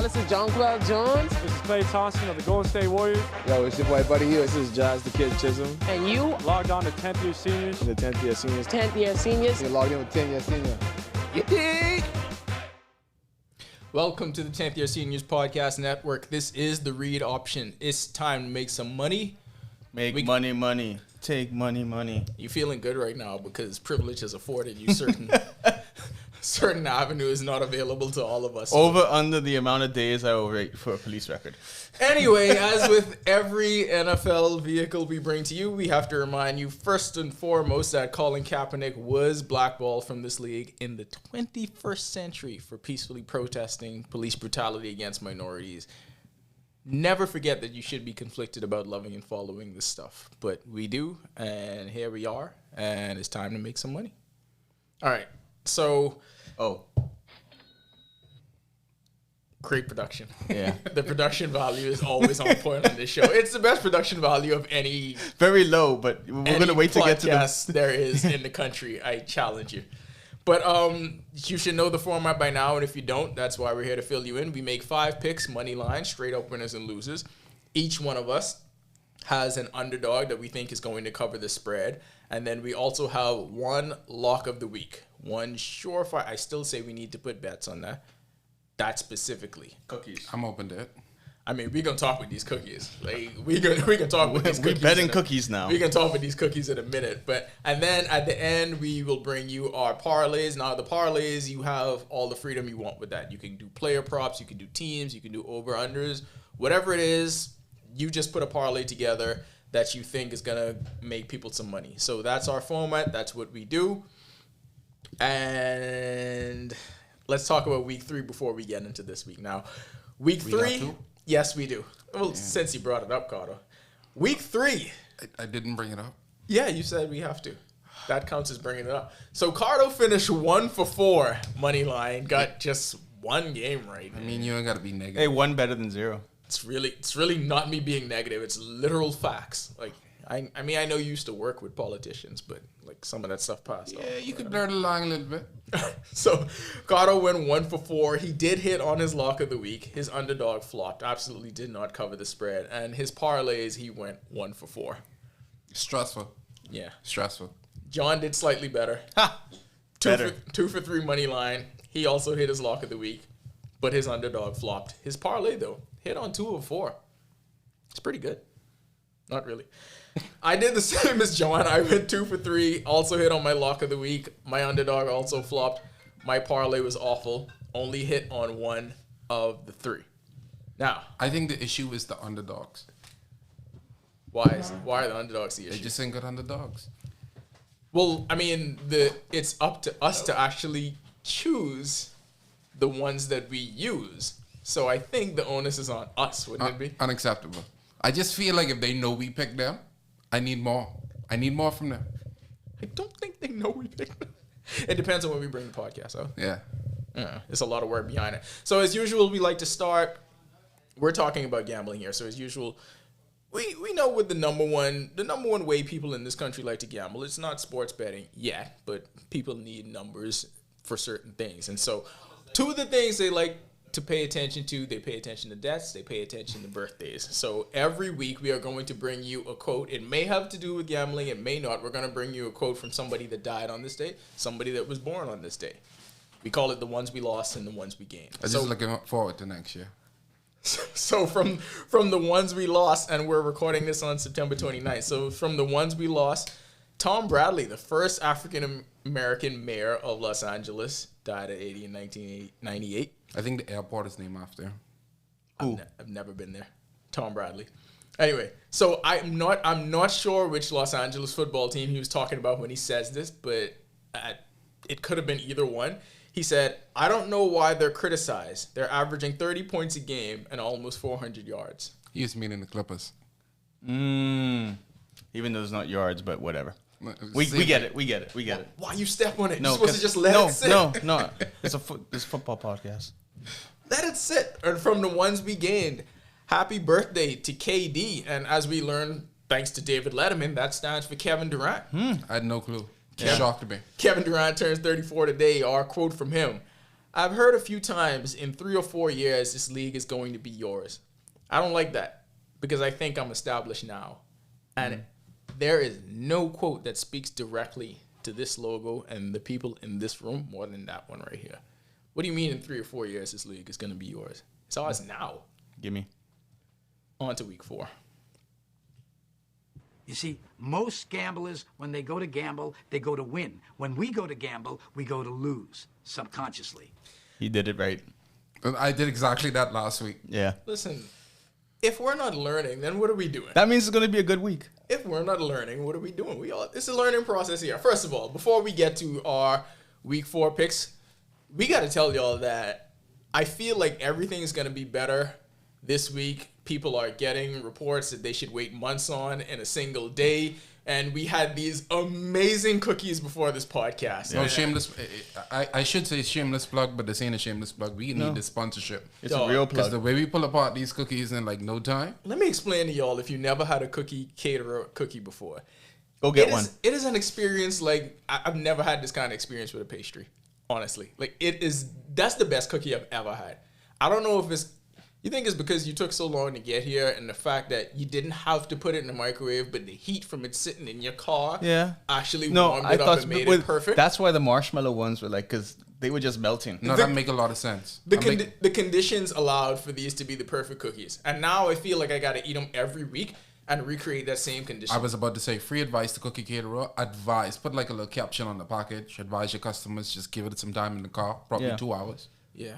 This is John Claude Jones. This is Klay Thompson of the Golden State Warriors. Yo, it's your boy Buddy Hill. This is Josh the Kid Chisholm. And you? Logged on to 10th year seniors. The 10th year seniors. 10th year seniors. You're logged in with 10 year senior. You dig? Welcome to the 10th Year Seniors Podcast Network. This is the read option. It's time to make some money. Make money. Take money. You feeling good right now because privilege has afforded you certain avenues not available to all of us. Over under the amount of days I will rate for a police record. Anyway, as with every NFL vehicle we bring to you, we have to remind you first and foremost that Colin Kaepernick was blackballed from this league in the 21st century for peacefully protesting police brutality against minorities. Never forget that you should be conflicted about loving and following this stuff. But we do, and here we are, and it's time to make some money. All right, so... Great production. Yeah. The production value is always on point on this show. It's the best production value of any... Very low, but we're going to wait to get to the... there is in the country. I challenge you. But you should know the format by now, and if you don't, that's why we're here to fill you in. We make 5 picks, money line, straight up winners and losers. Each one of us has an underdog that we think is going to cover the spread, and then we also have one lock of the week, one surefire. I still say we need to put bets on that specifically. Cookies. I'm open to it. I mean, we're going to talk with these cookies. Like, we can talk with these cookies. We're betting cookies now. We can talk with these cookies in a minute. And then at the end, we will bring you our parlays. Now, the parlays, you have all the freedom you want with that. You can do player props. You can do teams. You can do over-unders. Whatever it is, you just put a parlay together that you think is going to make people some money. So that's our format. That's what we do. And let's talk about week 3 before we get into this week. Now, week 3... Yes, we do. Well, since you brought it up, Carter. Week 3. I didn't bring it up. Yeah, you said we have to. That counts as bringing it up. So Cardo finished 1 for 4 money line. Got just one game right. I mean, you ain't got to be negative. Hey, 1 better than 0. It's really not me being negative. It's literal facts. Like I mean, I know you used to work with politicians, but like some of that stuff passed off. Yeah, you could learn along a little bit. So, Cardo went 1 for 4. He did hit on his lock of the week. His underdog flopped. Absolutely did not cover the spread. And his parlays, he went 1 for 4. Stressful. Yeah. Stressful. John did slightly better. Two for 3 money line. He also hit his lock of the week, but his underdog flopped. His parlay, though, hit on 2 of 4. It's pretty good. Not really. I did the same as John. I went 2 for 3. Also hit on my lock of the week. My underdog also flopped. My parlay was awful. Only hit on 1 of the 3. Now, I think the issue is the underdogs. why are the underdogs the issue? They just ain't good underdogs. Well, I mean, it's up to us to actually choose the ones that we use. So I think the onus is on us, wouldn't it be? Unacceptable. I just feel like if they know we picked them, I need more. I need more from them. I don't think they know we picked them. It depends on when we bring the podcast out. Yeah. It's a lot of work behind it. So as usual, we like to start. We're talking about gambling here. So as usual, we know what the number one way people in this country like to gamble. It's not sports betting yet, but people need numbers for certain things. And so 2 of the things they like to pay attention to, they pay attention to deaths, they pay attention to birthdays. So every week we are going to bring you a quote. It may have to do with gambling, it may not. We're going to bring you a quote from somebody that died on this day, somebody that was born on this day. We call it the ones we lost and the ones we gained. I'm just looking forward to next year. So from the ones we lost, and we're recording this on September 29th. So from the ones we lost, Tom Bradley, the first African-American mayor of Los Angeles, died at 80 in 1998. I think the airport is named after him. I've never been there. Tom Bradley. Anyway, so I'm not sure which Los Angeles football team he was talking about when he says this, but it could have been either one. He said, I don't know why they're criticized. They're averaging 30 points a game and almost 400 yards. He was meaning the Clippers. Even though it's not yards, but whatever. We get it. We get it. Why you step on it? No, You're supposed to just let it sit. No. It's a football podcast. Let it sit. And from the ones we gained, happy birthday to KD. And as we learned, thanks to David Letterman, that stands for Kevin Durant. I had no clue. Shocked me. Kevin Durant turns 34 today. Our quote from him: I've heard a few times in 3 or 4 years, this league is going to be yours. I don't like that because I think I'm established now. And there is no quote that speaks directly to this logo and the people in this room more than that one right here. What do you mean in 3 or 4 years this league is going to be yours? It's ours now. Gimme. On to week 4. You see, most gamblers, when they go to gamble, they go to win. When we go to gamble, we go to lose, subconsciously. He did it right. I did exactly that last week. Yeah. Listen, if we're not learning, then what are we doing? That means it's going to be a good week. If we're not learning, what are we doing? It's a learning process here. First of all, before we get to our week 4 picks, we got to tell y'all that I feel like everything is going to be better this week. People are getting reports that they should wait months on in a single day. And we had these amazing cookies before this podcast. No, shameless. I should say shameless plug, but this ain't a shameless plug. We need the sponsorship. It's a real Because plug. the way we pull apart these cookies in like no time. Let me explain to y'all if you never had a caterer cookie before. Go get one. It is an experience like I've never had this kind of experience with a pastry. Honestly, like that's the best cookie I've ever had. I don't know if you think it's because you took so long to get here and the fact that you didn't have to put it in the microwave, but the heat from it sitting in your car actually warmed it up and made it perfect. That's why the marshmallow ones were like, because they were just melting. No, that make a lot of sense. The conditions allowed for these to be the perfect cookies. And now I feel like I got to eat them every week and recreate that same condition. I was about to say, free advice to cookie caterer. Advise, put like a little caption on the package. Advise your customers, just give it some time in the car, probably 2 hours. Yeah.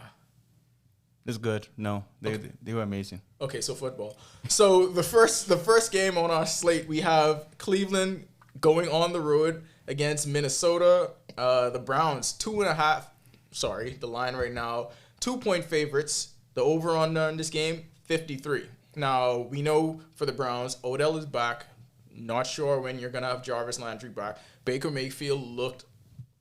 It's good. No, they were amazing. Okay, so football. So the first game on our slate, we have Cleveland going on the road against Minnesota. The Browns, 2.5. Sorry, the line right now, 2-point favorites. The over-under in this game, 53. Now, we know for the Browns, Odell is back. Not sure when you're going to have Jarvis Landry back. Baker Mayfield looked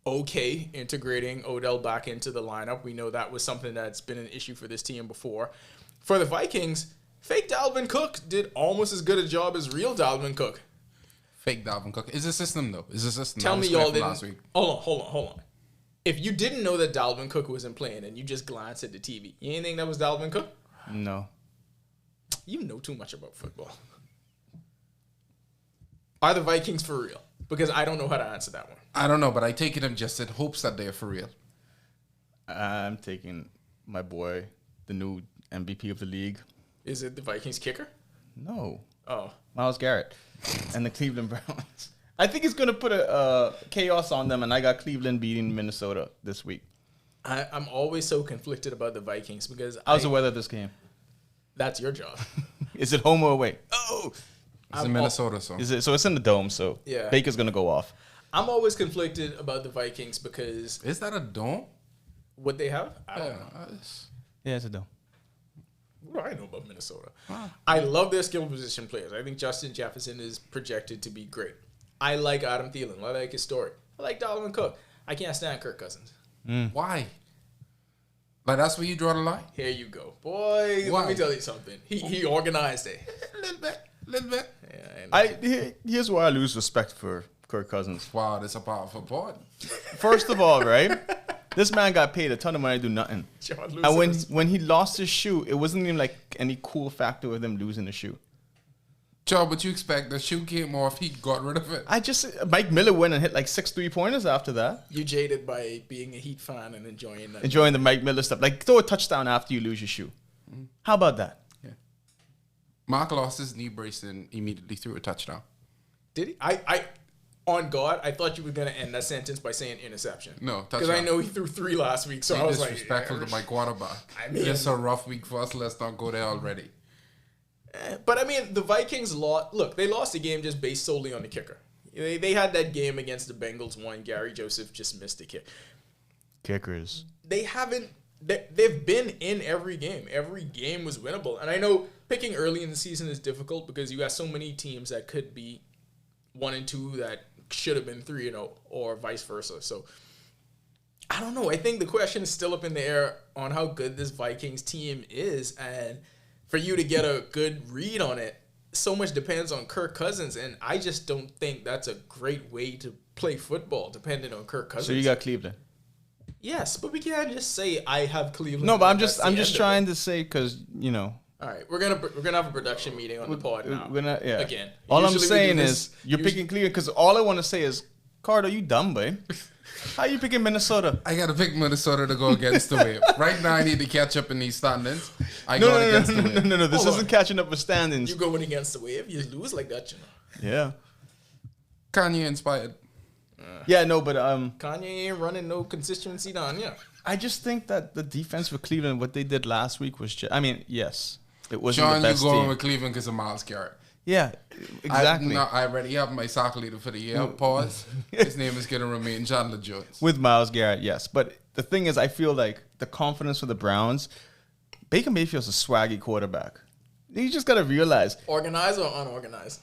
okay integrating Odell back into the lineup. We know that was something that's been an issue for this team before. For the Vikings, fake Dalvin Cook did almost as good a job as real Dalvin Cook. Fake Dalvin Cook. Is a system, though. Is a system. Tell me y'all didn't. Last week. Hold on. If you didn't know that Dalvin Cook wasn't playing and you just glanced at the TV, you didn't think that was Dalvin Cook? No. You know too much about football. Are the Vikings for real? Because I don't know how to answer that one. I don't know, but I take it in just in hopes that they're for real. I'm taking my boy, the new MVP of the league. Is it the Vikings kicker? No. Oh. Myles Garrett and the Cleveland Browns. I think it's going to put a chaos on them, and I got Cleveland beating Minnesota this week. I'm always so conflicted about the Vikings because How's the weather this game? That's your job. Is it home or away? Oh! It's in Minnesota, so. So it's in the dome, so Yeah. Baker's going to go off. I'm always conflicted about the Vikings because Is that a dome? what they have, I don't know. Yeah, it's a dome. What do I know about Minnesota? I love their skill position players. I think Justin Jefferson is projected to be great. I like Adam Thielen. I like his story. I like Dalvin Cook. I can't stand Kirk Cousins. Why? Like, that's where you draw the line? Here you go. Boy, Why? let me tell you something. He organized it. Little bit. Yeah, Here's where I lose respect for Kirk Cousins. Wow, that's a powerful point. First of all, right? This man got paid a ton of money to do nothing. John And Lewis. when he lost his shoe, it wasn't even like any cool factor with him losing the shoe. Joe, but you expect the shoe came off, he got rid of it. Mike Miller went and hit like 6 3-pointers after that. You jaded by being a Heat fan and enjoying that. Enjoying the Mike Miller stuff. Like, throw a touchdown after you lose your shoe. How about that? Mark lost his knee brace and immediately threw a touchdown. Did he? I on God, I thought you were going to end that sentence by saying interception. No, because I know he threw 3 last week, so I was like, disrespectful to my quarterback. I mean- It's a rough week for us. Let's not go there already. But I mean, the Vikings lost. Look, they lost the game just based solely on the kicker. They had that game against the Bengals one. Gary Joseph just missed the kick. Kickers. They haven't. They've been in every game. Every game was winnable. And I know picking early in the season is difficult because you got so many teams that could be 1-2 that should have been 3-0 or vice versa. So I don't know. I think the question is still up in the air on how good this Vikings team is, and for you to get a good read on it, so much depends on Kirk Cousins, and I just don't think that's a great way to play football, depending on Kirk Cousins. So you got Cleveland. Yes, but we can't just say I have Cleveland. No, but I'm That's just the end of trying it. to say because All right, we're gonna have a production meeting on the pod now. yeah. Again, All I'm usually we saying do is this- you're usually- picking Cleveland because all I want to say is, Cardo, you dumb, babe. How you picking Minnesota? I got to pick Minnesota to go against the wave. Right now, I need to catch up in these standings. I go against the wave. No. This Hold isn't on. catching up with standings. You going against the wave, you lose like that, you know. Yeah. Kanye inspired. Yeah, no, but Kanye ain't running no consistency down, yeah. I just think that the defense for Cleveland, what they did last week was just, I mean, yes, it wasn't John, the you best going team. with Cleveland because of Miles Garrett. Yeah, exactly. I already have my soccer leader for the year. Pause. His name is going to remain Chandler Jones. With Myles Garrett, yes. But the thing is, I feel like the confidence for the Browns, Baker Mayfield's a swaggy quarterback. You just got to realize, Organized or unorganized?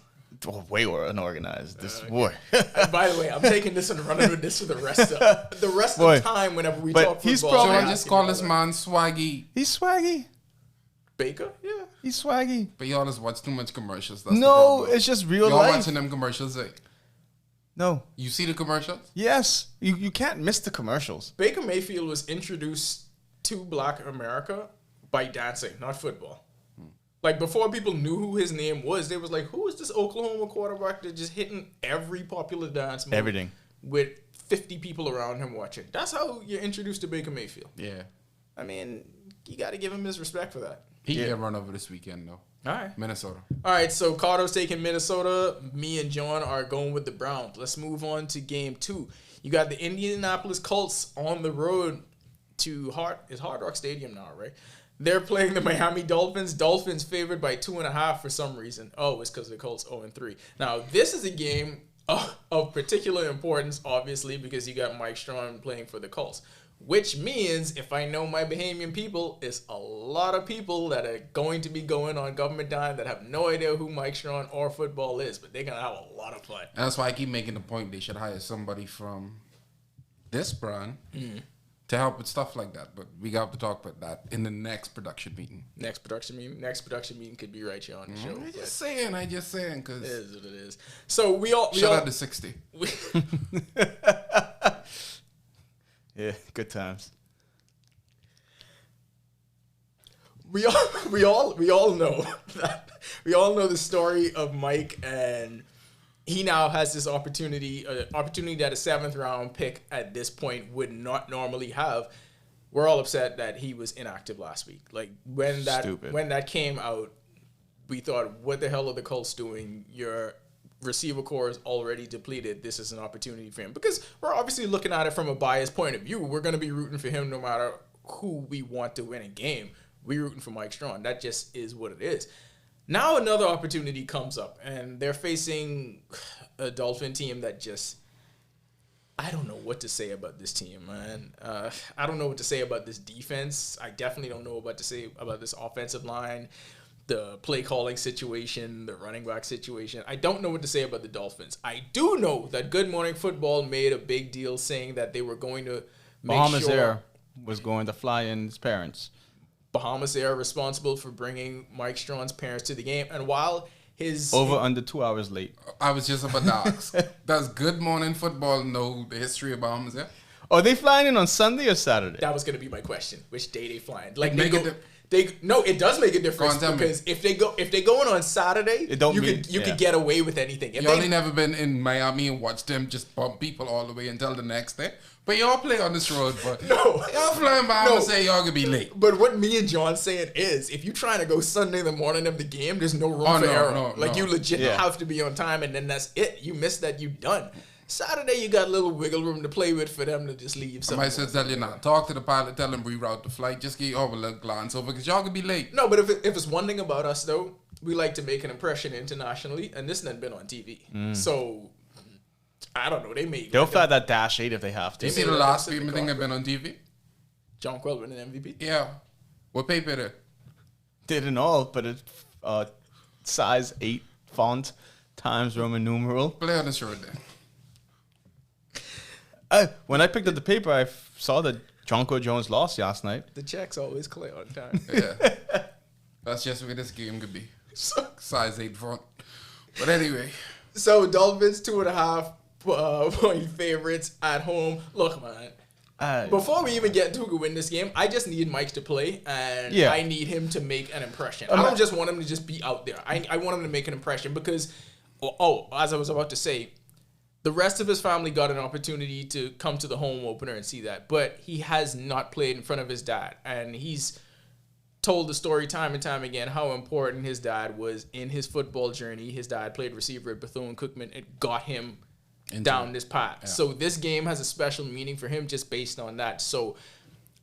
way more unorganized. This boy. And by the way, I'm taking this and running with this for the rest of Boy. the time whenever we But talk he's football. probably- John, I'm just asking call you this about man swaggy. He's swaggy. Baker? Yeah. He's swaggy. But y'all just watch too much commercials. That's the No, problem. it's just real Y'all life. watching them commercials. No. You see the commercials? Yes. You can't miss the commercials. Baker Mayfield was introduced to Black America by dancing, not football. Like, before people knew who his name was, they was like, who is this Oklahoma quarterback that just hitting every popular dance move Everything. with 50 people around him watching? That's how you're introduced to Baker Mayfield. Yeah. I mean, you got to give him his respect for that. He get run over this weekend, though. All right. Minnesota. All right, so Cardo's taking Minnesota. Me and John are going with the Browns. Let's move on to game 2. You got the Indianapolis Colts on the road to Hard Rock Stadium now, right? They're playing the Miami Dolphins. Dolphins favored by 2.5 for some reason. Oh, it's because the Colts 0-3. Now, this is a game of particular importance, obviously, because you got Mike Strachan playing for the Colts. Which means, if I know my Bahamian people, it's a lot of people that are going to be going on government dime that have no idea who Mike Strachan or football is, but they're going to have a lot of fun. And that's why I keep making the point they should hire somebody from this brand to help with stuff like that. But we got to talk about that in the next production meeting. Next production meeting could be right here on the show. I just saying, It because is what it is. So we all shout out to 60. Yeah, good times. we all know that we all know the story of Mike, and he now has this opportunity that a 7th round pick at this point would not normally have. We're all upset that he was inactive last week. Like when that came out, we thought, what the hell are the Colts doing? Your receiver core is already depleted. This is an opportunity for him, because we're obviously looking at it from a biased point of view. We're going to be rooting for him no matter who we want to win a game. We're rooting for Mike Strachan. That just is what it is. Now another opportunity comes up, and they're facing a Dolphin team that just, I don't know what to say about this team, man. I don't know what to say about this defense. I definitely don't know what to say about this offensive line, the play calling situation, the running back situation. I don't know what to say about the Dolphins. I do know that Good Morning Football made a big deal saying that they were going to make Bahamas sure Air was going to fly in his parents. Bahamas Air responsible for bringing Mike Strachan's parents to the game. And while his Under 2 hours late. I was just about to ask. Does Good Morning Football know the history of Bahamas? Yeah? Are they flying in on Sunday or Saturday? that was going to be my question, which day they flying. Like Make they it go, no, it does make a difference, Go on, tell me. because if they going on Saturday, It don't you mean- could yeah. get away with anything. If Y'all they- ain't never been in Miami and watched them just bump people all the way until the next day. But y'all play on this road, but No. y'all flying Bahamas No. say y'all could be late. But what me and John saying is, if you're trying to go Sunday the morning of the game, there's no room Oh, for no, error. no, Like no. you legit Yeah. have to be on time, and then that's it. You miss that, you done. Saturday, you got a little wiggle room to play with for them to just leave. I might something. say tell you not. Talk to the pilot, tell him reroute the flight. Just give over a little glance over because y'all could be late. No, but if it's one thing about us though, we like to make an impression internationally, and this hasn't been on TV. So I don't know. They'll fly that Dash 8 if they have to. You see made the it last Pacific people thing that been on TV? John Quill winning MVP. Yeah. What paper it? Didn't all, but it's size 8 font times Roman numeral. Play on this road then. When I picked up the paper, I saw that Jonko Jones lost last night. The check's always clear on time. Yeah. That's just where this game could be. Size 8 front. But anyway. So Dolphins 2.5 point favorites at home. Look, man, Before we even get to who win this game, I just need Mike to play, and Yeah. I need him to make an impression. I don't just want him to just be out there. I want him to make an impression because, as I was about to say, the rest of his family got an opportunity to come to the home opener and see that, but he has not played in front of his dad, and he's told the story time and time again how important his dad was in his football journey. His dad played receiver at Bethune-Cookman. It got him down this path. Yeah. So this game has a special meaning for him just based on that. So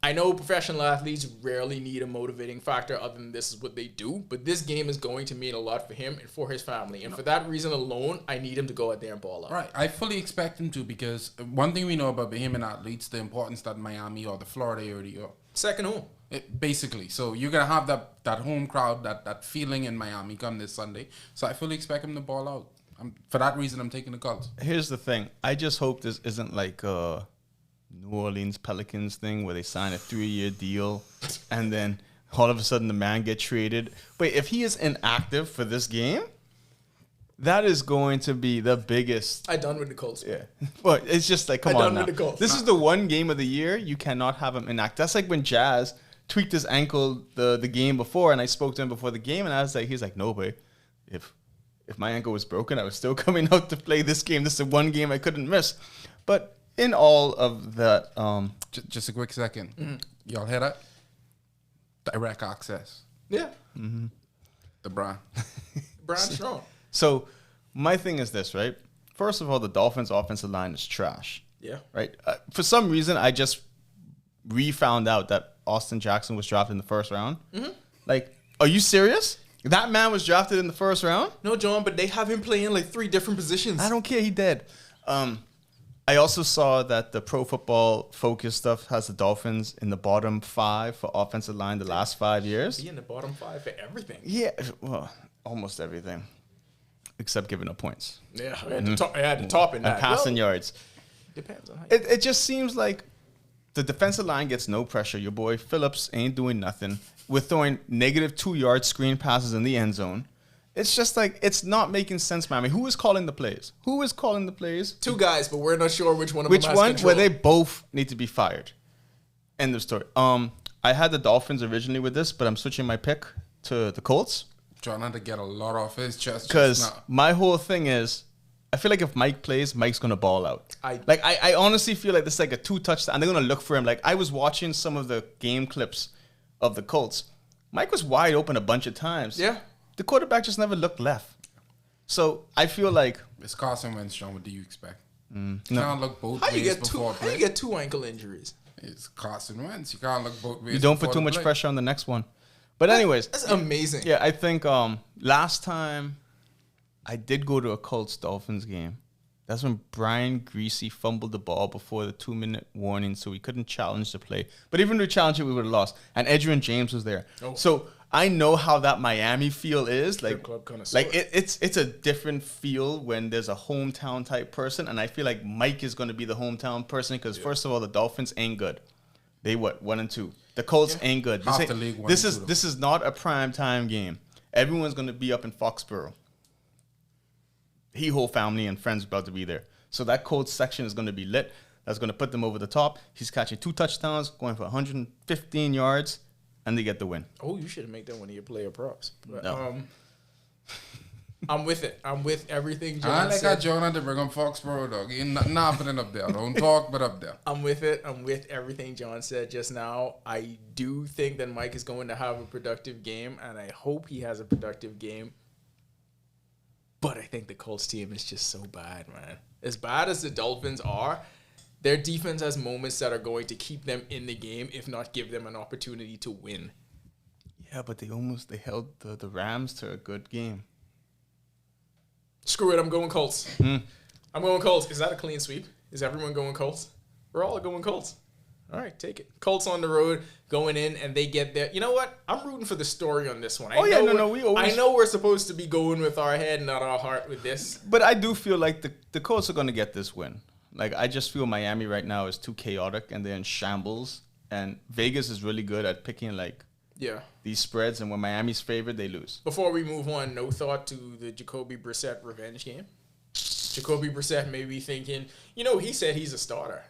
I know professional athletes rarely need a motivating factor other than this is what they do, but this game is going to mean a lot for him and for his family. And for that reason alone, I need him to go out there and ball out. Right. I fully expect him to, because one thing we know about Bahamian athletes, the importance that Miami or the Florida area, second home. Basically. So you're going to have that home crowd, that feeling in Miami come this Sunday. So I fully expect him to ball out. For that reason, I'm taking the Colts. Here's the thing. I just hope this isn't like a New Orleans Pelicans thing where they sign a 3-year deal and then all of a sudden the man gets traded. But if he is inactive for this game, that is going to be the biggest. I done with the Colts. Yeah. Well, it's just like, come on now. With the Colts. This is the one game of the year you cannot have him inactive. That's like when Jazz tweaked his ankle the game before, and I spoke to him before the game, and I was like, he's like, no, boy, if my ankle was broken, I was still coming out to play this game. This is the one game I couldn't miss. But in all of that, just a quick second. Y'all hear that? Direct access. Yeah. The brand. Brand strong. So my thing is this, right? First of all, the Dolphins' offensive line is trash. Yeah. Right? For some reason, I just re-found out that Austin Jackson was drafted in the first round. Like, are you serious? That man was drafted in the first round? No, John, but they have him playing like 3 different positions. I don't care. He dead. I also saw that the Pro Football Focus stuff has the Dolphins in the bottom 5 for offensive line the last 5 years. Be in the bottom 5 for everything. Yeah, well, almost everything, except giving up points. Yeah, I had the top in that. And passing yards. Depends on how It just seems like the defensive line gets no pressure. Your boy Phillips ain't doing nothing. We're throwing -2-yard screen passes in the end zone. It's just like, it's not making sense, man. I mean, who is calling the plays? 2 guys, but we're not sure which one of Which them has one? control. Where they both need to be fired. End of story. I had the Dolphins originally with this, but I'm switching my pick to the Colts. Trying not to get a lot off his chest. Because my whole thing is, I feel like if Mike plays, Mike's going to ball out. I honestly feel like this is like a 2 touchdown. And they're going to look for him. Like, I was watching some of the game clips of the Colts. Mike was wide open a bunch of times. Yeah. The quarterback just never looked left. So I feel like... It's Carson Wentz, John. What do you expect? No. You can't look both ways before play. How you get 2 ankle injuries? It's Carson Wentz. You can't look both ways. You don't put too much pressure on the next one. But anyways... That's amazing. Yeah, I think last time I did go to a Colts-Dolphins game. That's when Brian Greasy fumbled the ball before the 2-minute warning, so we couldn't challenge the play. But even if we challenged it, we would have lost. And Adrian James was there. Oh. So I know how that Miami feel is. Like it's a different feel when there's a hometown type person. And I feel like Mike is going to be the hometown person because, first of all, the Dolphins ain't good. They 1-2. The Colts ain't good. This is not a prime time game. Everyone's going to be up in Foxboro. Whole family and friends about to be there. So that Colts section is going to be lit. That's going to put them over the top. He's catching 2 touchdowns, going for 115 yards, and they get the win. Oh, you should make that one of your player props. But, no. I'm with it. I'm with everything John I like said. how John had to bring on Foxboro, dog. Ain't nothing happening up there. Don't talk, but up there. I'm with it. I'm with everything John said just now. I do think that Mike is going to have a productive game, and I hope he has a productive game. But I think the Colts team is just so bad, man. As bad as the Dolphins are, their defense has moments that are going to keep them in the game, if not give them an opportunity to win. Yeah, but they held the Rams to a good game. Screw it, I'm going Colts. I'm going Colts. Is that a clean sweep? Is everyone going Colts? We're all going Colts. All right, take it. Colts on the road, going in, and they get there. You know what? I'm rooting for the story on this one. I know we're supposed to be going with our head, not our heart with this. But I do feel like the Colts are going to get this win. Like, I just feel Miami right now is too chaotic, and they're in shambles. And Vegas is really good at picking, these spreads, and when Miami's favored, they lose. Before we move on, no thought to the Jacoby Brissett revenge game? Jacoby Brissett may be thinking, he said he's a starter,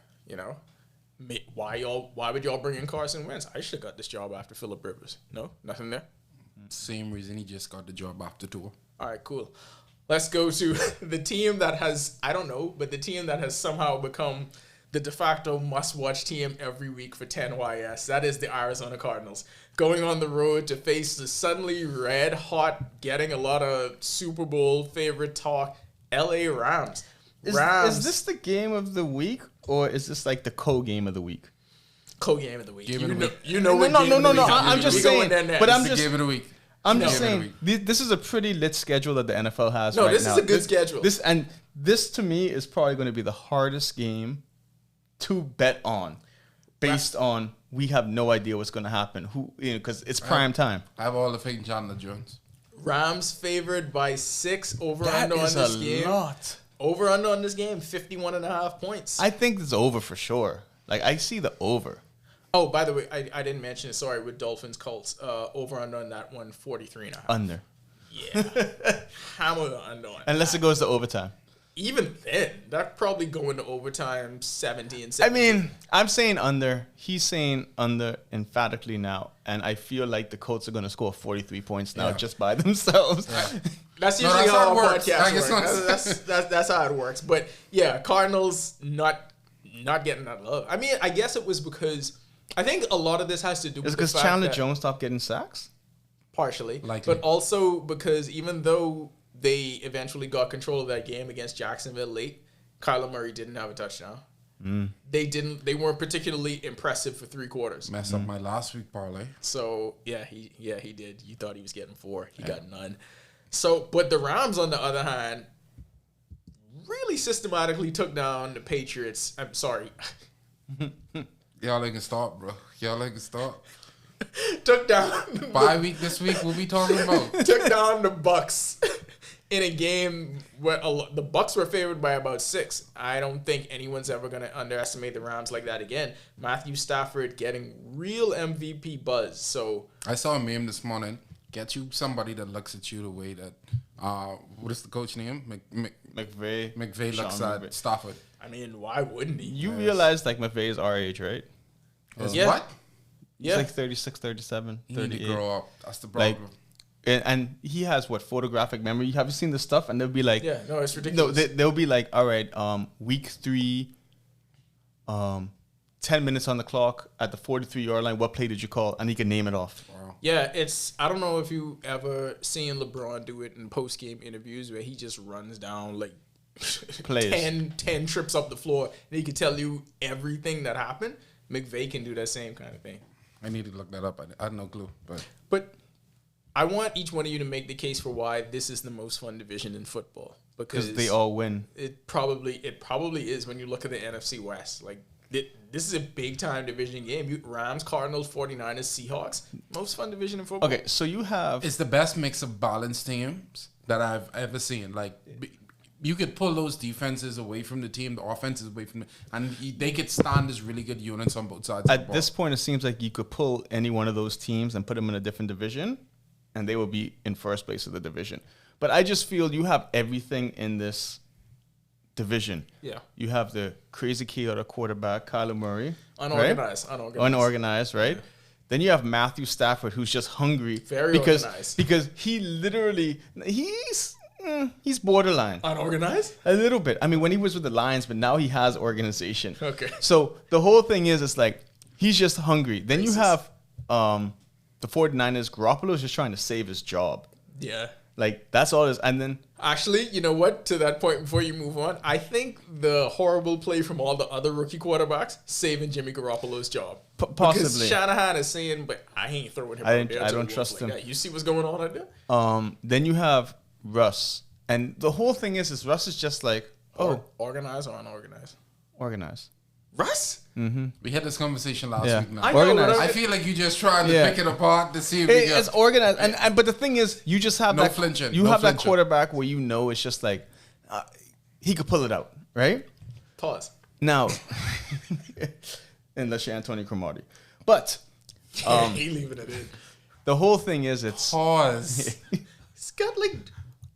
Why would y'all bring in Carson Wentz? I should have got this job after Phillip Rivers. No, nothing there. Same reason he just got the job after tour. All right, cool. Let's go to the team that has, I don't know, but the team that has somehow become the de facto must-watch team every week for 10YS. That is the Arizona Cardinals. Going on the road to face the suddenly red-hot, getting a lot of Super Bowl favorite talk, LA Rams. Is this the game of the week, or is this like the co-game of the week? Co-game of the week. Game of the week. You know what No. game of the week I'm is. just We saying. going there But next. I'm It's the just game of the week. I'm No. just saying, this is a pretty lit schedule that the NFL has No, right this now. is a good schedule. This to me is probably going to be the hardest game to bet on, based on we have no idea what's going to happen. Because it's prime time. I have all the faith in Chandler Jones. Rams favored by 6 over That under on is this a game. lot. Over under on this game, 51.5 points. I think it's over for sure. Like I see the over. Oh, by the way, I didn't mention it. Sorry, with Dolphins Colts, over under on that one, 43.5. Under. Yeah, hammer the under on. Unless it goes to overtime. Even then, that probably go into overtime 70 and 70. I mean, I'm saying under. He's saying under emphatically now. And I feel like the Colts are going to score 43 points now just by themselves. That's No, usually that's how how our it works. I podcast guess works. That's how it works. But yeah, Cardinals not getting that love. I mean, I guess it was because I think a lot of this has to do with Is it the because fact Chandler that Jones stopped getting sacks? partially, Likely. but also because even though they eventually got control of that game against Jacksonville late, Kyler Murray didn't have a touchdown. They weren't particularly impressive for 3 quarters. Messed up my last week parlay. So he did. You thought he was getting 4. He got none. So, but the Rams, on the other hand, really systematically took down the Patriots. I'm sorry. Y'all ain't can start, bro. Y'all ain't can start. took down Bye week this week, what we talking about? took down the Bucks in a game where the Bucks were favored by about 6. I don't think anyone's ever going to underestimate the Rams like that again. Matthew Stafford getting real MVP buzz. So I saw a meme this morning. Get you somebody that looks at you the way that, what is the coach name? McVay looks Sean at McVay. Stafford. I mean, why wouldn't he? You realize like McVay is our age, right? Yeah. What? He's like 36, 37, He need 38. to grow up. That's the Like, problem. and he has what, photographic memory? Have you seen the stuff? And they'll be like, Yeah, no, it's no, ridiculous. they'll be like, all right, week 3, 10 minutes on the clock at the 43-yard line. What play did you call? And he can name it off. Yeah, I don't know if you ever seen LeBron do it in post-game interviews where he just runs down like Plays. 10 trips up the floor and he can tell you everything that happened. McVay can do that same kind of thing. I need to look that up. I had no clue. But I want each one of you to make the case for why this is the most fun division in football. Because they all win. It probably is when you look at the NFC West. Like this is a big time division game. Rams, Cardinals, 49ers, Seahawks. Most fun division in football. Okay, so you have... It's the best mix of balanced teams that I've ever seen. Like, you could pull those defenses away from the team, the offenses away from and they could stand as really good units on both sides of the At ball. this point, it seems like you could pull any one of those teams and put them in a different division, and they will be in first place of the division. But I just feel you have everything in this division. Yeah. You have the crazy chaotic quarterback, Kyler Murray. Unorganized. Right? Unorganized, right? Then you have Matthew Stafford, who's just hungry. Very organized. Because he literally, he's borderline. Unorganized? A little bit. I mean, when he was with the Lions, but now he has organization. Okay. So the whole thing is, it's like, he's just hungry. Then you have the 49ers. Garoppolo's just trying to save his job. Yeah. Like, that's all it is. And then... Actually, you know what? To that point, before you move on, I think the horrible play from all the other rookie quarterbacks saving Jimmy Garoppolo's job. Possibly. Because Shanahan is saying, but I ain't throwing him out there. I to don't the trust wolves like him. that. You see what's going on out there? Then you have Russ. And the whole thing is Russ is just like, Organized or unorganized? organized. Russ? We had this conversation last Yeah. week now. I know, Organized. I feel like you just trying to Yeah. pick it apart to see if we It's get... organized. And but the thing is, you just have No that... flinching. You No have that flinching. quarterback where you know it's just like, he could pull it out, right? Pause. Now, unless you're Antonio Cromartie. But he leaving it in. the whole thing is it's... Pause. He's got like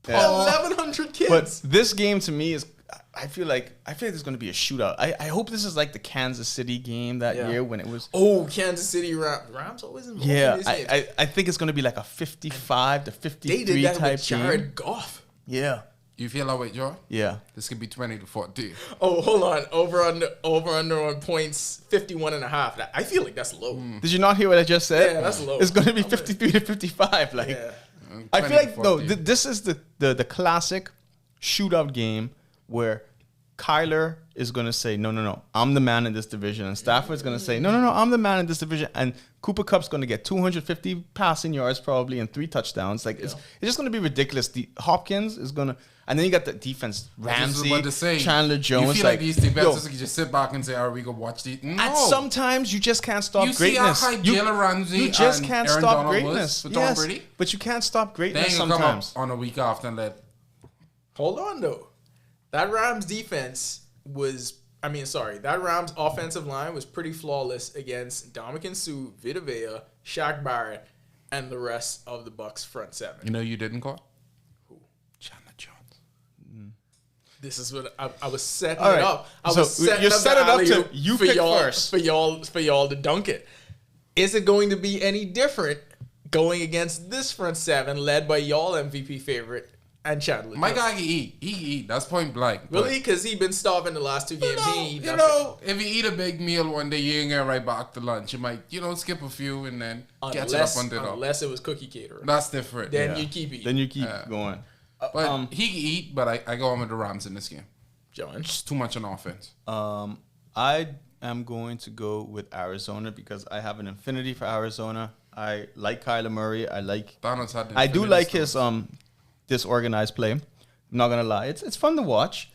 Yeah. 1,100 kids. But this game to me is... I feel like there's going to be a shootout. I hope this is like the Kansas City game that year when it was. Oh, Kansas City Rams always involved Yeah, in these games. I think it's going to be like a 55 to 53 They did that type with Jared game. Goff. Yeah. You feel that way, Joe? Yeah. This could be 20-14. Oh, hold on. Over under on points 51.5. I feel like that's low. Did you not hear what I just said? Yeah, that's low. It's going to be 53 to 55. Like, Yeah. I feel like 20-14. this is the classic shootout game where Kyler is going to say, no, I'm the man in this division. And Stafford's going to say, no, I'm the man in this division. And Cooper Kupp's going to get 250 passing yards probably and 3 touchdowns. Like, it's just going to be ridiculous. Hopkins is going to, and then you got the defense, Ramsey, Chandler Jones. You feel like these defenses can just sit back and say, all right, we go watch these. No. And sometimes you just can't stop greatness. You see how high Jalen Ramsey you just and can't Aaron stop Donald greatness. was for Tom Brady? But you can't stop They greatness ain't gonna come sometimes. up on a week after and let. Hold on, though. That Rams defense that Rams offensive line was pretty flawless against Ndamukong Suh, Vita Vea, Shaq Barrett, and the rest of the Bucs front seven. You know you didn't call? Who? Chandler Jones. This is what I was setting All it right. up. I So was setting you up set the it up to alley-oop you for pick y'all, first. for y'all to dunk it. Is it going to be any different going against this front seven led by y'all MVP favorite and Chandler? My Jones? guy can eat. He can eat. That's point blank. Really? Because he been starving the last 2 games. He ain't You nothing. know, if you eat a big meal one day, you ain't gonna right back to lunch. You might, skip a few and then catch it up on the Unless it was cookie caterer. That's different. Then you keep eating. Then you keep going. But he can eat, but I go on with the Rams in this game. John. It's too much on offense. I am going to go with Arizona because I have an affinity for Arizona. I like Kyler Murray. Donald's had the I do infinity like his stones. disorganized play. I'm not gonna lie, it's fun to watch.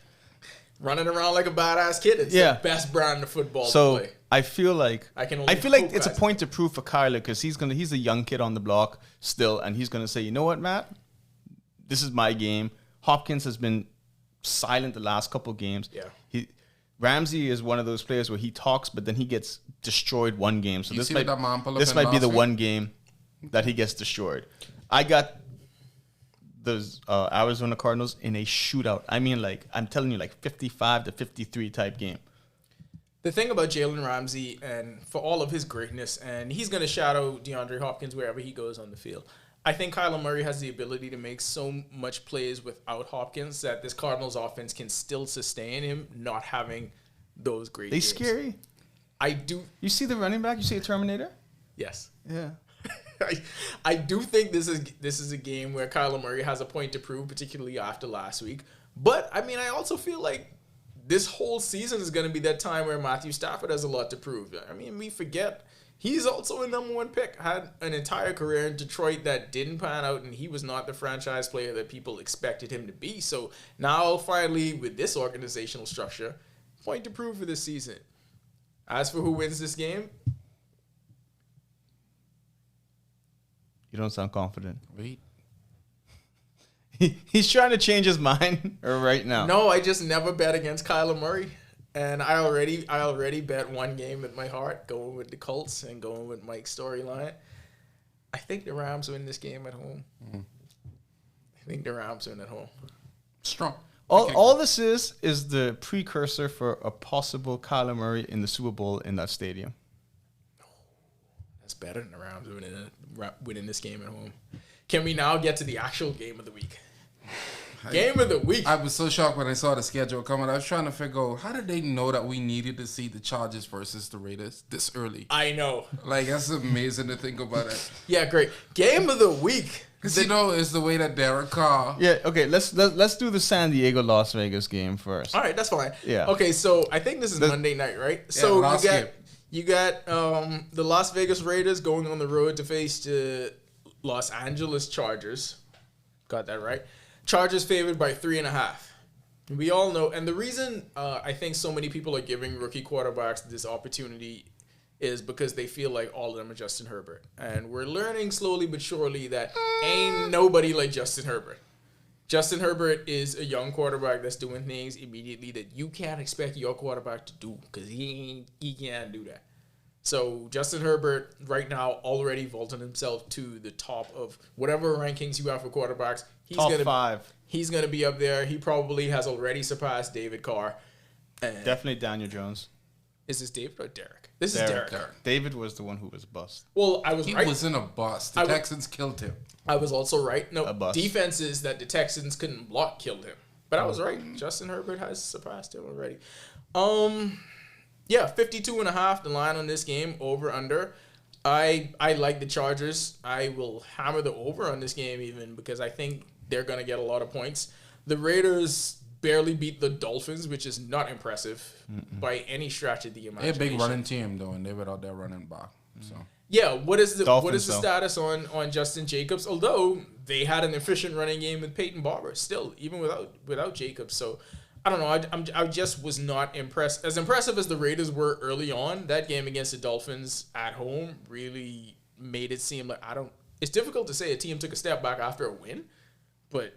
Running around like a badass kid. It's Yeah. the best brand of football So to play. I feel like I can only it's a hope point to prove for Kyler because he's a young kid on the block still, and he's gonna say, you know what, Matt, this is my game. Hopkins has been silent the last couple games. Yeah. Ramsey is one of those players where he talks, but then he gets destroyed one game. So You this see might what that man pull up this in might be last the week? one game that he gets destroyed. I got those Arizona Cardinals in a shootout. I mean, like I'm telling you, like 55 to 53 type game. The thing about Jalen Ramsey, and for all of his greatness, and he's going to shadow DeAndre Hopkins wherever he goes on the field. I think Kyler Murray has the ability to make so much plays without Hopkins that this Cardinals offense can still sustain him not having those great They games. scary. I do. You see the running back? You see a Terminator? Yes. Yeah. I do think this is a game where Kyler Murray has a point to prove, particularly after last week. But, I mean, I also feel like this whole season is going to be that time where Matthew Stafford has a lot to prove. I mean, we forget he's also a number 1 pick. Had an entire career in Detroit that didn't pan out, and he was not the franchise player that people expected him to be. So now, finally, with this organizational structure, point to prove for this season. As for who wins this game, You don't sound confident. Wait. He's trying to change his mind right now. no, I just never bet against Kyler Murray. And I already bet one game with my heart, going with the Colts and going with Mike's storyline. I think the Rams win this game at home. I think the Rams win at home. Strong. All this is the precursor for a possible Kyler Murray in the Super Bowl in that stadium. That's better than the Rams winning this game at home. Can we now get to the actual game of the week? Game of the week. I was so shocked when I saw the schedule coming. I was trying to figure out how did they know that we needed to see the Chargers versus the Raiders this early. I know. Like, that's amazing to think about it. Yeah, great. Game of the week. Because, it's the way that Derek Carr... Yeah, okay, let's do the San Diego Las Vegas game first. All right, that's fine. Yeah. Okay, so I think this is Monday night, right? So last game. you got the Las Vegas Raiders going on the road to face the Los Angeles Chargers. Got that right? Chargers favored by 3.5. We all know, and the reason I think so many people are giving rookie quarterbacks this opportunity is because they feel like all of them are Justin Herbert. And we're learning slowly but surely that ain't nobody like Justin Herbert. Justin Herbert is a young quarterback that's doing things immediately that you can't expect your quarterback to do because he can't do that. So Justin Herbert right now already vaulted himself to the top of whatever rankings you have for quarterbacks. He's Top gonna, 5. He's going to be up there. He probably has already surpassed David Carr. And Definitely Daniel Jones. is this David or Derek? This is Derek. David was the one who was bust. Well, I was He right. wasn't a bust. The Texans killed him. I was also right. No, A bust. defenses that the Texans couldn't block killed him. But I was right. Justin Herbert has surpassed him already. Yeah, 52.5, the line on this game, over, under. I like the Chargers. I will hammer the over on this game even because I think they're going to get a lot of points. The Raiders barely beat the Dolphins, which is not impressive by any stretch of the They're a imagination. big running team, though, and they're without their running back. So Yeah, what is the Dolphins, though. status on Justin Jacobs? Although they had an efficient running game with Peyton Barber, still even without Jacobs. So I don't know. I just was not impressed. As impressive as the Raiders were early on, that game against the Dolphins at home really made it seem like It's difficult to say a team took a step back after a win, but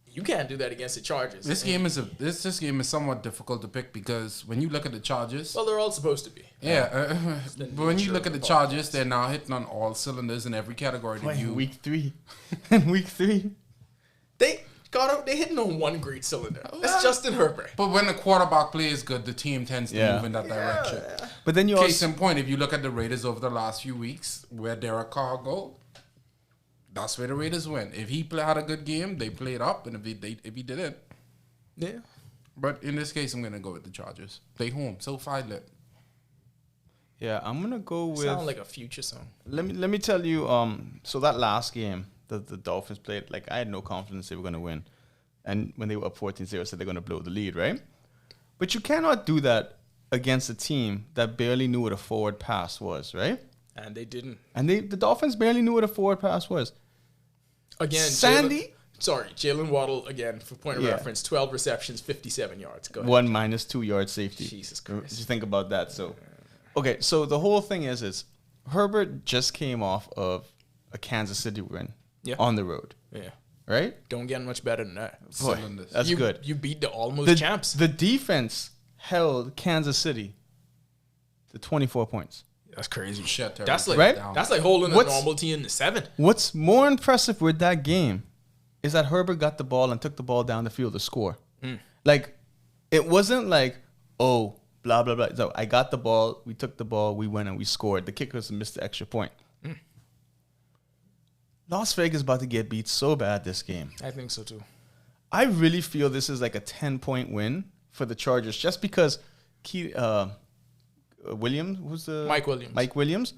you can't do that against the Chargers. this game is somewhat difficult to pick because when you look at the Chargers, Well, they're all supposed to be. but when you look at the Chargers, they're now hitting on all cylinders in every category that you. Week 3. Week 3. They hitting on one great cylinder. That's Justin Herbert. But when the quarterback play is good, the team tends to move in that direction. But then you Case also... in point, if you look at the Raiders over the last few weeks, where Derek Carr go, that's where the Raiders went. If he had a good game, they played up, and if he didn't, Yeah. but in this case, I'm gonna go with the Chargers. They home, so 5 lit. Yeah, I'm going to go with... Sound like a future song. Let me tell you, so that last game that the Dolphins played, like, I had no confidence they were going to win. And when they were up 14-0, I said they're going to blow the lead, right? But you cannot do that against a team that barely knew what a forward pass was, right? And they didn't. And the Dolphins barely knew what a forward pass was. Again, Sandy? Jalen Waddle, again, for point of Yeah. reference, 12 receptions, 57 yards. Go ahead. 1 minus 2 yard safety. Jesus Christ. Just think about that. So, okay, so the whole thing is Herbert just came off of a Kansas City win on the road, Yeah. right? Don't get much better than that. Boy, Cylinders. that's good. You beat the almost champs. The defense held Kansas City to 24 points. That's crazy. Shut their That's like Right? that's like holding What's- a normal team to 7. What's more impressive with that game is that Herbert got the ball and took the ball down the field to score. Like, it wasn't like, oh, blah, blah, blah. So I got the ball, we took the ball, we went and we scored. The kickers missed the extra point. Las Vegas about to get beat so bad this game. I think so too. I really feel this is like a 10-point win for the Chargers just because Williams was the Mike Williams. Mike Williams.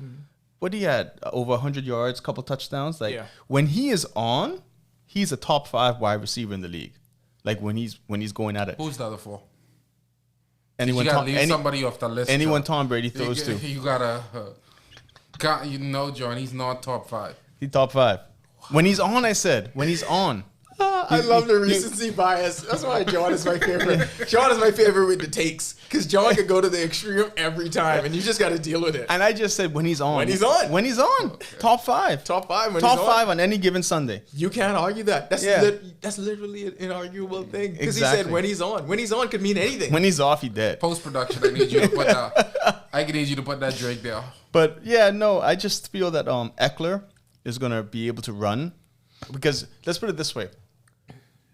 What he had over 100 yards, couple touchdowns. Like Yeah. when he is on, he's a top 5 wide receiver in the league. Like when he's going at it. Who's the other 4? Anyone You gotta Tom, leave somebody off the list. anyone John. Tom Brady throws to. You gotta, John. He's not top 5. He's top 5. When he's on, I said. When he's on. I love the recency bias. That's why John is my favorite. John is my favorite with the takes because John can go to the extreme every time, and you just got to deal with it. And I just said when he's on. When he's on. When he's on. Top 5. Top 5 when Top he's on. 5 on any given Sunday. You can't argue that. That's Yeah. that's literally an inarguable thing. Because he said Exactly. when he's on. When he's on could mean anything. When he's off, he dead. Post production, I need you to put that. I need you to put that Drake there. But yeah, no, I just feel that Eckler is gonna be able to run because let's put it this way: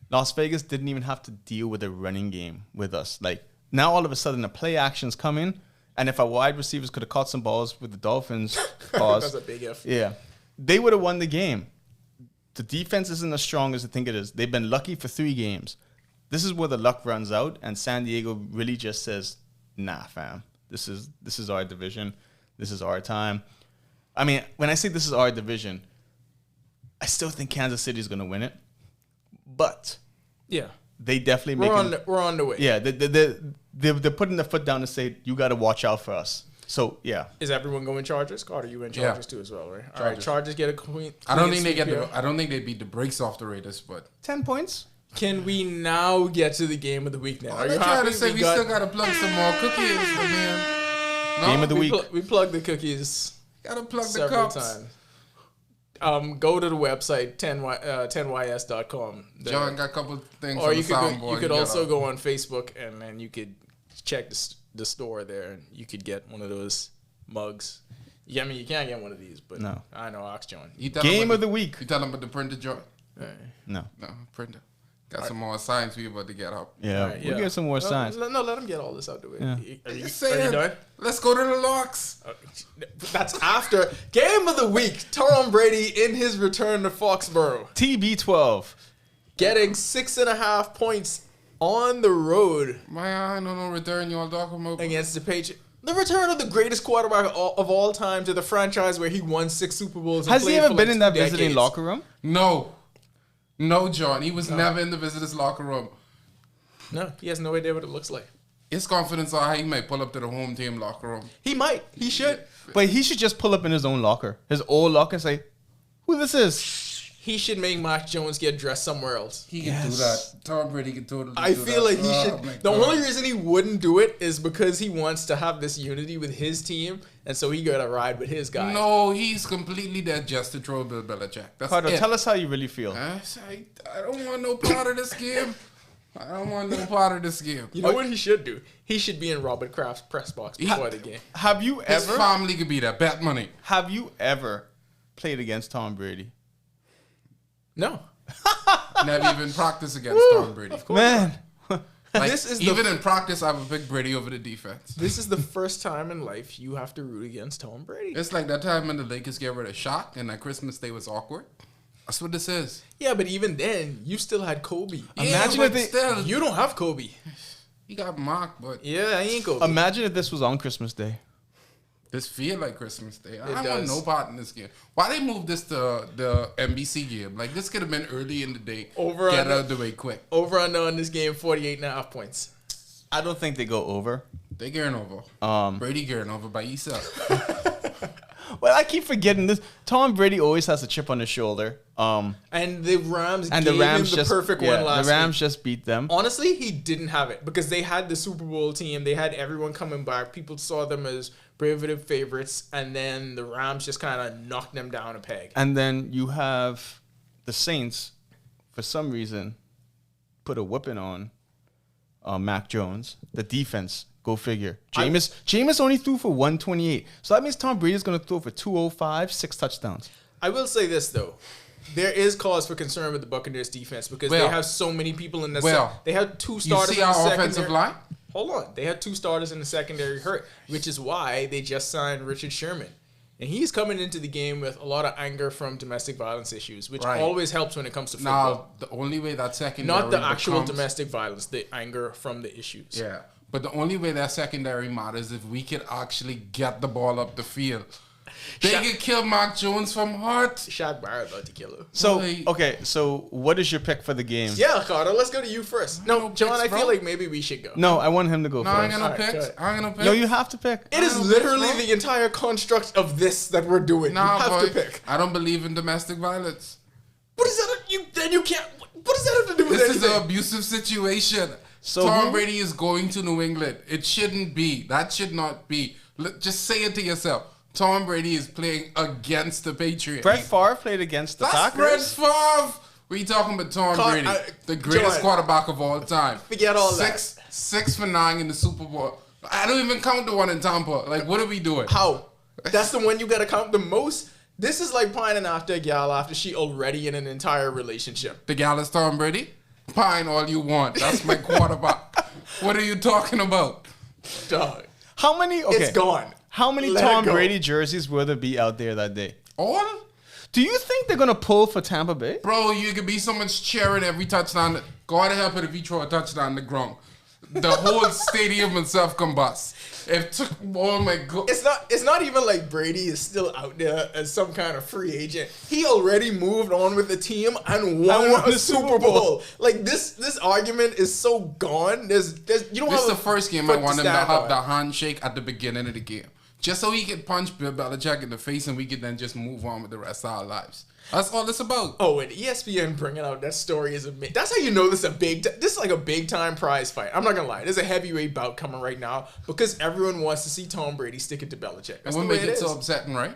Las Vegas didn't even have to deal with a running game with us. Like now, all of a sudden, the play action's coming, and if our wide receivers could have caught some balls with the Dolphins, That's a big if. yeah, they would have won the game. The defense isn't as strong as I think it is. They've been lucky for 3 games. This is where the luck runs out, and San Diego really just says, "Nah, fam, this is our division. This is our time." I mean, when I say this is our division, I still think Kansas City is going to win it, but Yeah. they definitely We're make on the way. yeah, they're putting the foot down to say you got to watch out for us. So yeah, Is everyone going Chargers? Carter, you in Chargers too as well, right? All right, Chargers get a queen. I don't think I don't think they beat the brakes off the Raiders, but 10 points. Can we now get to the game of the week now? Are you I'm trying happy? to say we still gotta plug some more cookies, but man. No, Game of the week. We plugged the cookies gotta plug the several cups. times. Go to the website 10ys.com. John got a couple things Or on you the could soundboard. you could also go on Facebook and then you could check the store there and you could get one of those mugs. Yeah, I mean, you can't get one of these, but No. I know, Ox John. You tell Game him of the week. You tell him about the printer joint. No. No, printer. Got some more signs we about to get up. Yeah, Right, we'll get some more signs. No, let him get all this out the way. Yeah. Are you Saying, done? let's go to the locks. That's after Game of the Week. Tom Brady in his return to Foxboro, TB12. getting 6.5 points on the road My, I don't know, return y'all talking about. against the Patriots. The return of the greatest quarterback of all time to the franchise where he won 6 Super Bowls. And Has he played ever for been like in that 2 visiting decades. locker room? No, John. He was never in the visitors' locker room. No, he has no idea what it looks like. His confidence are high. He might pull up to the home team locker room. He might. He should. But he should just pull up in his own locker, his old locker, and say, "Who this is?" He should make Mac Jones get dressed somewhere else. He can do that. Tom Brady can totally I do feel that. like he Oh, should. my The God. only reason he wouldn't do it is because he wants to have this unity with his team, and so he got to ride with his guy. No, he's completely dead just to throw Bill Belichick. That's Carter, it. tell us how you really feel. I don't want no part of this game. I don't want no part of this game. You know what he should do? He should be in Robert Kraft's press box before the game. Have you His ever? family could be there. Bet money. Have you ever played against Tom Brady? No. Never even practice against Tom Brady. Man, Like, This is even in practice, I would pick Brady over the defense. This is the first time in life you have to root against Tom Brady. It's like that time when the Lakers get rid of Shaq and that Christmas Day was awkward. That's what this is. Yeah, but even then, you still had Kobe. Imagine yeah, if but they- still, You don't have Kobe. he got mocked, but Yeah, he ain't Kobe. imagine if this was on Christmas Day. this feel like Christmas Day. I It want does. no part in this game. Why they move this to the NBC game? Like, this could have been early in the day. Over Get on out of the way quick. Over under on this game, 48.5 points. I don't think they go over. They gearing over. Brady gearing over by himself. Well, I keep forgetting this. Tom Brady always has a chip on his shoulder. And the Rams And gave the Rams him the just perfect one last the Rams week. just beat them. Honestly, he didn't have it because they had the Super Bowl team. They had everyone coming back. People saw them as prohibitive favorites. And then the Rams just kind of knocked them down a peg. And then you have the Saints, for some reason, put a whipping on Mac Jones. The defense, go figure. Jameis only threw for 128. So that means Tom Brady is going to throw for 205, 6 touchdowns. I will say this, though. There is cause for concern with the Buccaneers defense because Well- they have so many people in the well, they had 2 You starters see in the our secondary. offensive line? Hold on. They had 2 starters in the secondary hurt, which is why they just signed Richard Sherman. And he's coming into the game with a lot of anger from domestic violence issues, which Right. always helps when it comes to football. Now, the only way that secondary Not the actual becomes- domestic violence, the anger from the issues. Yeah, but the only way that secondary matters is if we could actually get the ball up the field. They Sha- could kill Mac Jones from heart. Shaq Barrett about to kill him. So, Boy. okay, so what is your pick for the game? Yeah, Carter, let's go to you first. No, No John, picks, I bro. feel like maybe we should go. No, I want him to go No, I ain't first. got no Alright, go picks. ahead. I ain't got no picks. No, you have to pick. It is I don't literally think so. the entire construct of this that we're doing. Nah, you have boy, to pick. I don't believe in domestic violence. What is that? You can't. What does that have to do with This is anything? an abusive situation. So Tom who- Brady is going to New England. It shouldn't be. That should not be. Just say it to yourself. Tom Brady is playing against the Patriots. Brett Favre played against the That's Brett Packers. Favre. What are you talking about, Tom Brady? The greatest John, quarterback of all time. forget all that. 6 for 9 in the Super Bowl. I don't even count the one in Tampa. Like, what are we doing? How? That's the one you gotta count the most. This is like pining after a gal after she already in an entire relationship. The gal is Tom Brady? Pine all you want. That's my quarterback. What are you talking about? Dog. How many? Okay. It's gone. How many Let it Tom go. Brady jerseys will there be out there that day? All? Do you think they're gonna pull for Tampa Bay? Bro, you could be someone's cheering every touchdown. God help it if you throw a touchdown on the ground. The whole stadium itself combust. Oh my God. It's not even like Brady is still out there as some kind of free agent. He already moved on with the team and won a Super Bowl. Like this argument is so gone. There's you don't This is have the first game I want him to have the handshake at the beginning of the game. Just so he could punch Bill Belichick in the face and we could then just move on with the rest of our lives. That's all it's about. Oh, and ESPN bringing out that story is amazing. That's how you know this is like a big time prize fight. I'm not gonna lie. There's a heavyweight bout coming right now because everyone wants to see Tom Brady stick it to Belichick. That's And what the way makes it it so is. upsetting, right?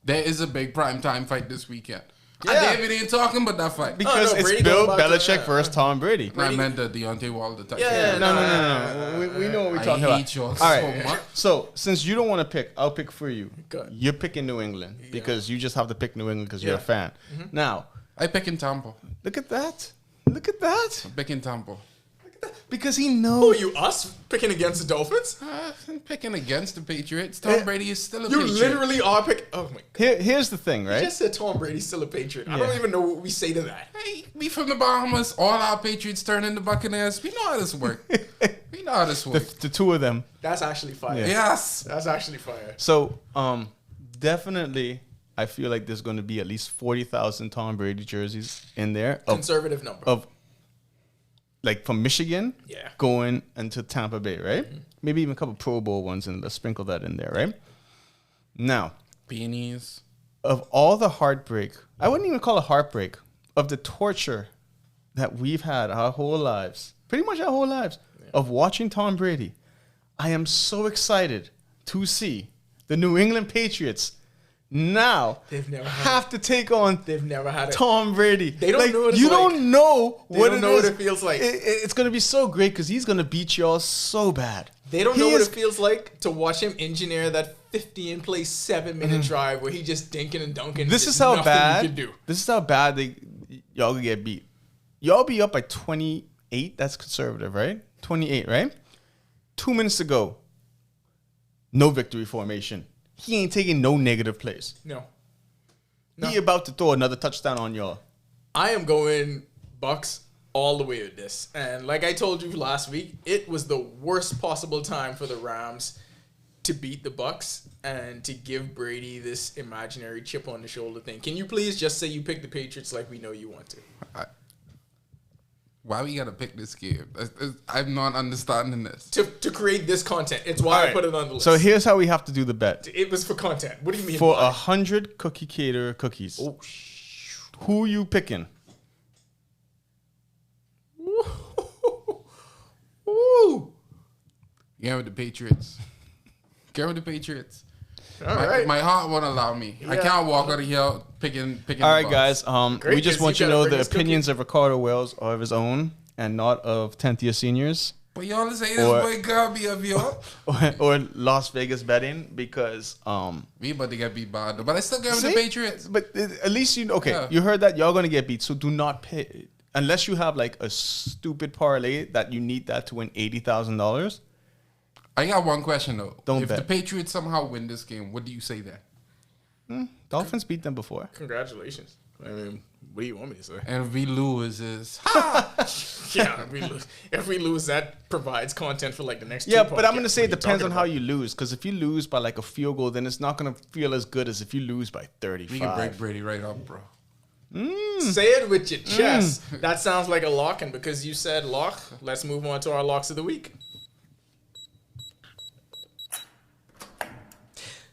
There is a big primetime fight this weekend. And David ain't talking about that fight. Because it's Brady Bill going back to Belichick that. versus Tom Brady. I meant the Deontay Wilder type. Yeah, No. We know what we're I talking hate about. y'all All so right. much. So since you don't want to pick, I'll pick for you. Good. You're picking New England because you just have to pick New England because you're a fan. Now, I pick in Tampa. look at that. Look at that. Pick in Tampa. Because he Who knows. are you, us, picking against the Dolphins? I'm picking against the Patriots. Tom Brady is still a You Patriot. literally are picking. Oh, my God. Here's the thing, You right? just said Tom Brady's still a Patriot. I don't even know what we say to that. Hey, we from the Bahamas. All our Patriots turn into Buccaneers. We know how this works. We know how this works. The two of them. That's actually fire. Yes. That's actually fire. So, definitely, I feel like there's going to be at least 40,000 Tom Brady jerseys in there Conservative number. of like from Michigan, Yeah. going into Tampa Bay, right? Maybe even a couple Pro Bowl ones, and let's sprinkle that in there, right? Now, Beanies. of all the heartbreak, I wouldn't even call it heartbreak, of the torture that we've had our whole lives, pretty much our whole lives, of watching Tom Brady, I am so excited to see the New England Patriots now They've never have to take on They've never had it. Tom Brady. They don't know what it's you like. don't know They what don't it know what is. it feels like. It's going to be so great because he's going to beat y'all so bad. They don't He know what is- it feels like to watch him engineer that 50 and play 7-minute drive where he just dinking and dunking. This There's is how nothing bad. you can do. This is how bad y'all could get beat. Y'all be up by 28. That's conservative, right? 28, right? 2 minutes to go. No victory formation. He ain't taking no negative plays. No. He about to throw another touchdown on y'all. I am going Bucks all the way with this. And like I told you last week, it was the worst possible time for the Rams to beat the Bucks and to give Brady this imaginary chip on the shoulder thing. Can you please just say you pick the Patriots like we know you want to? Why we gotta pick this game? I'm not understanding this. To create this content. It's why I put it on the list. So here's how we have to do the bet. It was for content. What do you mean? For why? 100 cookie caterer cookies, who you picking? Woo! Get with the Patriots. Get with the Patriots. All right. My heart won't allow me. I can't walk out of here picking. All right, the guys. Bucks. Great, We just 'cause want you you to gotta know bring the us cookies. opinions of Ricardo Wells are of his own and not of 10th year seniors But y'all say this Or- boy gotta be of y'all. or Las Vegas betting because We about to get beat bad though. But I still get with the See? Patriots. But at least Yeah. you heard that y'all gonna get beat. So do not pay unless you have like a stupid parlay that you need that to win $80,000. I got one question though. Don't if bet. the Patriots somehow win this game, what do you say then? Dolphins beat them before. Congratulations. I mean, what do you want me to say? And if we lose, is Yeah, if we lose, that provides content for like the next. Yeah, two but I'm podcasts. gonna say What it are you depends talking on how about? you lose. Because if you lose by like a field goal, then it's not gonna feel as good as if you lose by 35. we can break Brady right up, bro. Say it with your chest. That sounds like a lock, and because you said lock, let's move on to our locks of the week.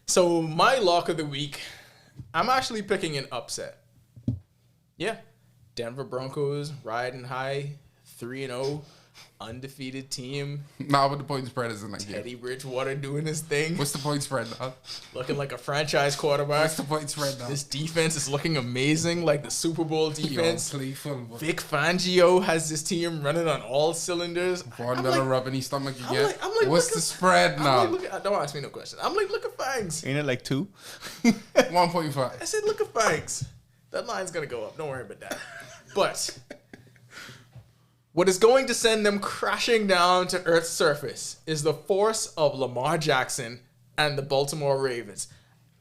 So my lock of the week, I'm actually picking an upset. Yeah, Denver Broncos riding high, 3-0, undefeated team. Nah, what the point spread is in that game. Teddy Bridgewater doing his thing, What's the point spread, dog? looking like a franchise quarterback. What's the point spread, dog? This defense is looking amazing, like the Super Bowl defense. Yo, play football. Vic Fangio has this team running on all cylinders. Vaughn Miller rubbing his stomach I'm again. like, What's look the at- spread I'm now? like, look at, don't ask me no question. I'm like, look at Fangs. Ain't it like 2? 1.5. I said, look at Fangs. That line's gonna go up. Don't worry about that. But what is going to send them crashing down to Earth's surface is the force of Lamar Jackson and the Baltimore Ravens.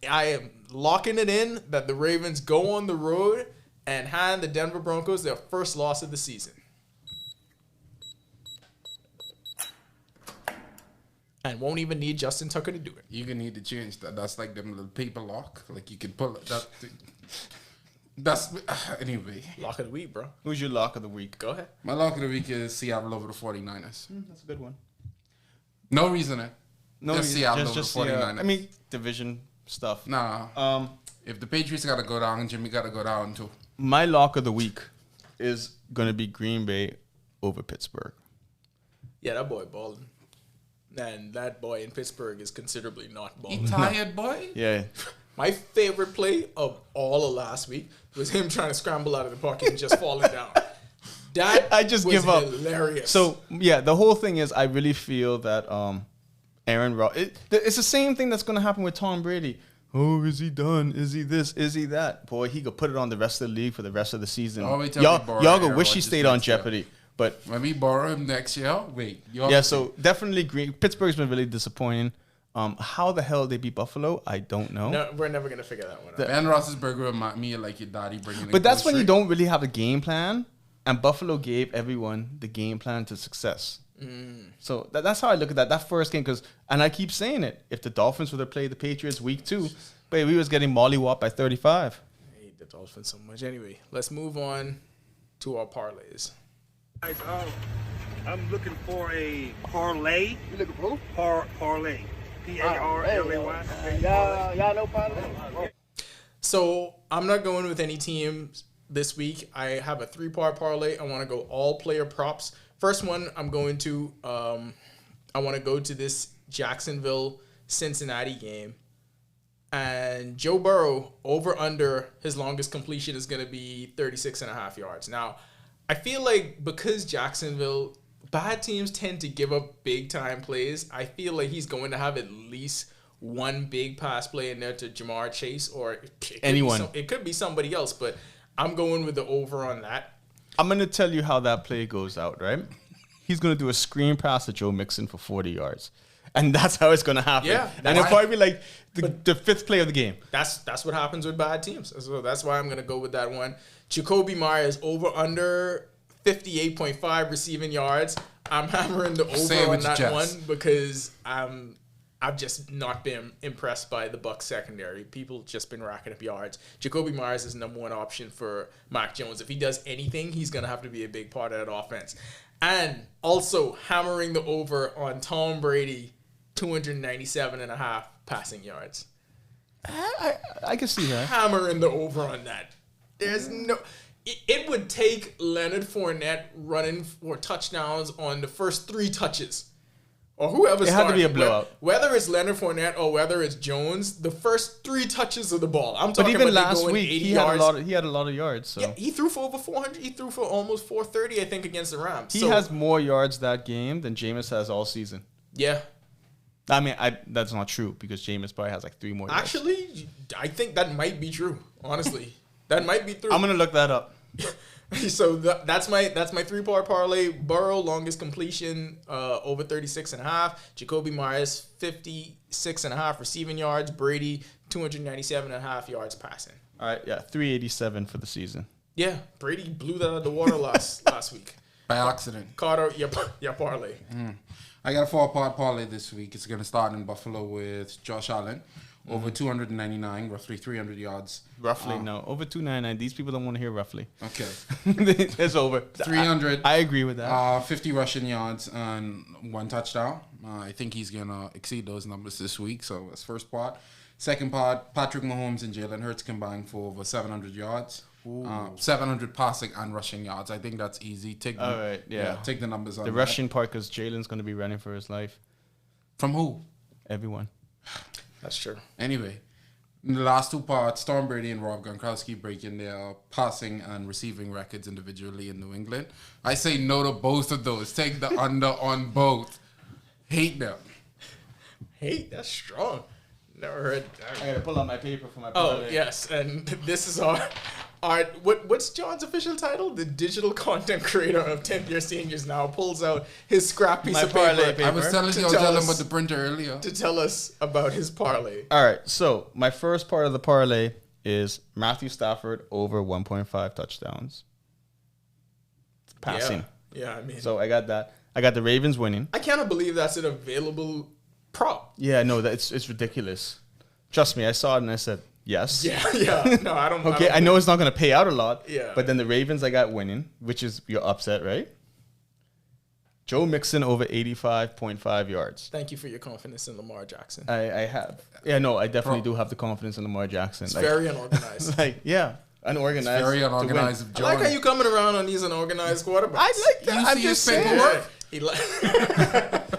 I am locking it in that the Ravens go on the road and hand the Denver Broncos their first loss of the season. And won't even need Justin Tucker to do it. You're gonna need to change that. That's like them little paper lock. Like you can pull it. That's anyway. Lock of the week, bro. Who's your lock of the week? Go ahead. My lock of the week is Seattle over the 49ers. That's a good one. No reasoning. No, Just Seattle over just the 49ers. I mean, division stuff. Nah. If the Patriots gotta go down, Jimmy gotta go down too. My lock of the week is gonna be Green Bay over Pittsburgh. Yeah, that boy balling. And that boy in Pittsburgh is considerably not balling. You tired, boy? Yeah, My favorite play of all of last week was him trying to scramble out of the pocket and just falling down. That I just was give up. hilarious. So yeah, the whole thing is I really feel that Aaron Rodgers. It's the same thing that's going to happen with Tom Brady. Oh, is he done? Is he this? Is he that? Boy, he could put it on the rest of the league for the rest of the season. Oh, wait till Y'all we borrow go Aaron wish he Rodgers stayed on next year. Jeopardy. But When we borrow him next year, yeah, so definitely Green. Pittsburgh's been really disappointing. How the hell they beat Buffalo, I don't know. no, we're never gonna figure that one out. Ben Roethlisberger remind me of like your daddy bringing in But that's when you grocery. don't really have a game plan. And Buffalo gave everyone the game plan to success. So that's how I look at that first game. And I keep saying it. If the Dolphins were to play the Patriots week 2, baby, we was getting mollywopped by 35. I hate the Dolphins so much. Anyway, let's move on to our parlays. Guys, I'm looking for a parlay. You looking for who? Parlay. P-A-R-L-A-Y. Y'all know parlay? So I'm not going with any teams this week. I have a 3-part parlay. I want to go all player props. First one, I'm going to I want to go to this Jacksonville Cincinnati game. And Joe Burrow over under his longest completion is going to be 36.5 yards. Now, I feel like because Jacksonville, bad teams tend to give up big time plays, I feel like he's going to have at least one big pass play in there to Jamar Chase or Anyone. It could be somebody else, but I'm going with the over on that. I'm going to tell you how that play goes out, right? He's going to do a screen pass to Joe Mixon for 40 yards. And that's how it's going to happen. Yeah, And it'll probably be like the fifth play of the game. That's what happens with bad teams. So that's why I'm going to go with that one. Jacoby Myers over under 58.5 receiving yards. I'm hammering the Say it over on with your that chest. one because I've just not been impressed by the Bucs secondary. People just been racking up yards. Jacoby Myers is number one option for Mac Jones. If he does anything, he's going to have to be a big part of that offense. And also hammering the over on Tom Brady, 297.5 passing yards. I can see that. Hammering the over on that. There's no... It would take Leonard Fournette running for touchdowns on the first 3 touches. Or whoever's It had to be a starting. blowout. Whether it's Leonard Fournette or whether it's Jones, the first 3 touches of the ball. I'm But talking even about last going week, 80 he yards. had a lot of yards. So Yeah, he threw for over 400. He threw for almost 430, I think, against the Rams. he has more yards that game than Jameis has all season. Yeah. I mean, that's not true because Jameis probably has like 3 more yards. Actually, I think that might be true, honestly. That might be true. I'm going to look that up. So that's my 3-part parlay. Burrow longest completion over 36.5. Jacoby Myers 56.5 receiving yards. Brady 297.5 yards passing. All right, yeah, 387 for the season. Yeah, Brady blew that out of the water last week. by accident. Carter, your parlay. I got a 4-part parlay this week. It's going to start in Buffalo with Josh Allen. Over 299, roughly 300 yards. Roughly, no. Over 299. These people don't want to hear roughly. Okay. It's over. 300. I agree with that. 50 rushing yards and 1 touchdown. I think he's going to exceed those numbers this week. So that's first part. Second part, Patrick Mahomes and Jalen Hurts combined for over 700 yards. 700 passing and rushing yards. I think that's easy. Take All right, yeah. Take the numbers on The that. rushing part, because Jalen's going to be running for his life. From who? Everyone. That's true. Anyway, in the last 2 parts, Tom Brady and Rob Gronkowski breaking their passing and receiving records individually in New England. I say no to both of those. Take the under on both. Hate them. Hey, that's strong. Never heard that. I got to pull out my paper for my Oh, yes. And this is our what's John's official title? The digital content creator of 10th year seniors now pulls out his scrap piece My of parlay paper I was telling to you, tell about us- the printer earlier. to tell us about his parlay. All right, so my first part of the parlay is Matthew Stafford over 1.5 touchdowns. Passing. Yeah, I mean, So I got that. I got the Ravens winning. I cannot believe that's an available prop. Yeah, no, it's ridiculous. Trust me, I saw it and I said, yes. Yeah. No, I don't. Okay, I know it's not going to pay out a lot. Yeah. But then the Ravens I got winning, which is your upset, right? Joe Mixon over 85.5 yards. Thank you for your confidence in Lamar Jackson. I have. Yeah, no, I definitely do have the confidence in Lamar Jackson. It's very unorganized. Like, yeah, unorganized. Very to win. unorganized of I Joe. like how you coming around on these unorganized quarterbacks. I like that. You I'm see just his saying. paperwork? He like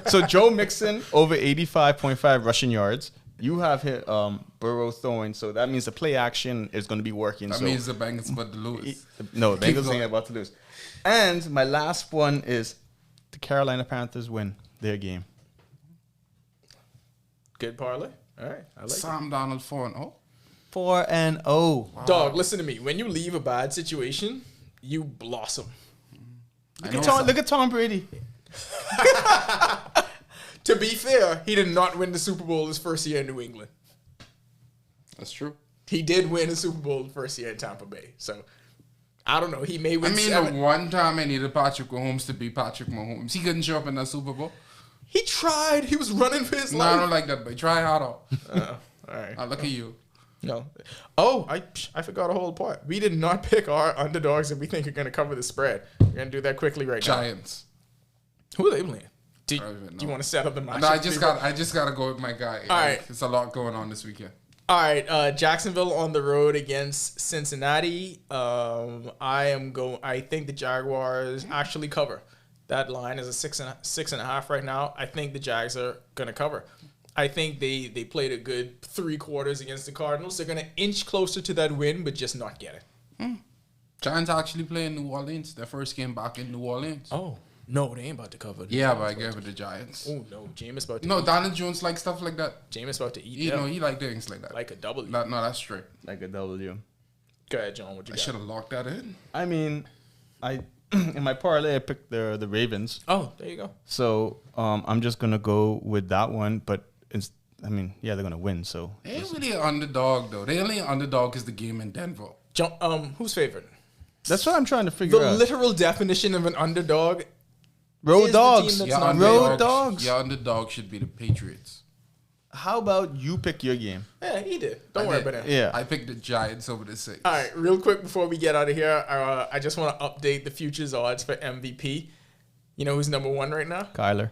So Joe Mixon over 85.5 rushing yards. You have hit Burrow throwing, so that means the play action is going to be working. That so means the Bengals about to lose. No, the Bengals going. ain't about to lose. And my last one is the Carolina Panthers win their game. Good parlay. All right, I like it. Sam Donald 4-0. 4-0. Dog, listen to me. When you leave a bad situation, you blossom. Look at Tom Brady. To be fair, he did not win the Super Bowl his first year in New England. That's true. He did win a Super Bowl the first year in Tampa Bay. So, I don't know. He may win I mean, seven. the one time I needed Patrick Mahomes to be Patrick Mahomes, he couldn't show up in that Super Bowl. He tried. He was running for his No, I life. don't like that, but try harder. All right. Look at you. No. Oh, I forgot a whole part. We did not pick our underdogs that we think are going to cover the spread. We're going to do that quickly right Giants. now. Who are they playing? Do I don't even know. you want to set up the match? No, I just got to go with my guy. All right. There's a lot going on this weekend. All right, Jacksonville on the road against Cincinnati. I think the Jaguars actually cover. That line is a 6.5 right now. I think the Jags are gonna cover. I think they played a good 3 quarters against the Cardinals. They're gonna inch closer to that win, but just not get it. Giants actually playing New Orleans. Their first game back in New Orleans. Oh no, they ain't about to cover. Yeah, but I gave it the Giants. Oh no, Jameis about to. No, eat. Donald Jones like stuff like that. Jameis about to eat. You them know, he like things like that. like a W. No, that's straight. Like a W. Go ahead, John. What you I got? should have locked that in. I mean, in my parlay, I picked the Ravens. Oh, there you go. So I'm just going to go with that one. But, they're going to win. So They ain't really an underdog, though. They only an underdog is the game in Denver. John, who's favorite? that's what I'm trying to figure The out. literal definition of an underdog. Road is the dogs. team that's Your not Road underdog- dogs. Your underdog should be the Patriots. How about you pick your game? Yeah, he did. Don't worry about it. Yeah. I picked the Giants over the 6. All right, real quick before we get out of here, I just want to update the futures odds for MVP. You know who's number 1 right now? Kyler.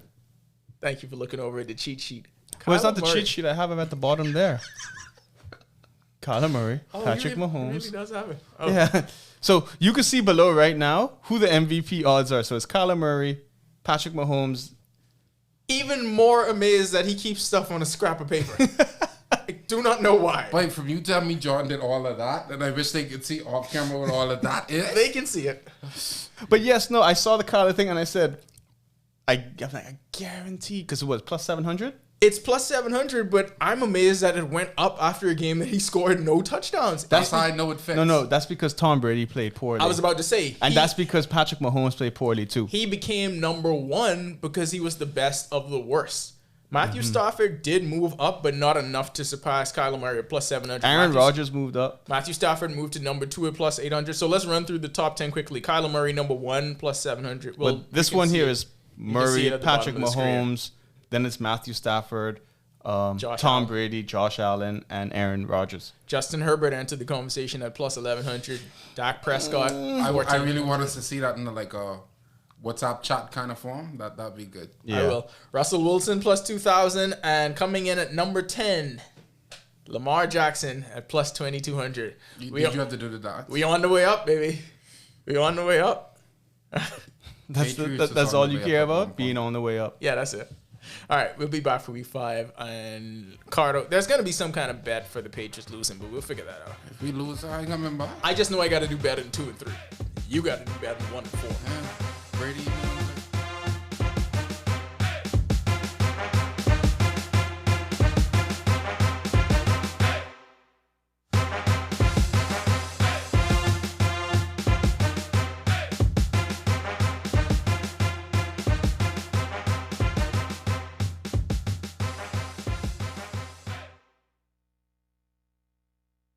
Thank you for looking over at the cheat sheet. Well, it's not Kyler the Murray. cheat sheet. I have him at the bottom there. Kyler Murray, Oh, Patrick he really Mahomes. does have it. Oh. Yeah. So you can see below right now who the MVP odds are. So it's Kyler Murray, Patrick Mahomes. Even more amazed that he keeps stuff on a scrap of paper. I do not know why. Wait, from you telling me John did all of that, and I wish they could see off camera what all of that is. They can see it. But yes, no, I saw the Kyler thing and I said, I guarantee, because it was plus 700. It's plus 700, but I'm amazed that it went up after a game that he scored no touchdowns. That's how I know it fits. No, that's because Tom Brady played poorly. I was about to say. and that's because Patrick Mahomes played poorly too. He became number 1 because he was the best of the worst. Matthew Stafford did move up, but not enough to surpass Kyler Murray at plus 700. Aaron Rodgers moved up. Matthew Stafford moved to number 2 at plus 800. So let's run through the top 10 quickly. Kyler Murray, number 1, plus 700. Well, But this you can one see here it. is You can see Murray, it at the Patrick bottom of the screen. Mahomes. Then it's Matthew Stafford, Josh Tom Allen. Brady, Josh Allen, and Aaron Rodgers. Justin Herbert entered the conversation at plus 1100. Dak Prescott, I 14. really want us to see that in the, like a WhatsApp chat kind of form. That'd be good. Yeah. I will. Russell Wilson plus 2,000, and coming in at number 10, Lamar Jackson at plus 2,200. Did you have to do the dance? We on the way up, baby. We on the way up. That's Patriots that's is all on the you way care up at one about, point. being on the way up. Yeah, that's it. All right, we'll be back for week 5. And Cardo, there's going to be some kind of bet for the Patriots losing, but we'll figure that out. If we lose, I ain't coming back. I just know I got to do better than 2 and 3. You got to do better than 1 and 4. Yeah. Brady.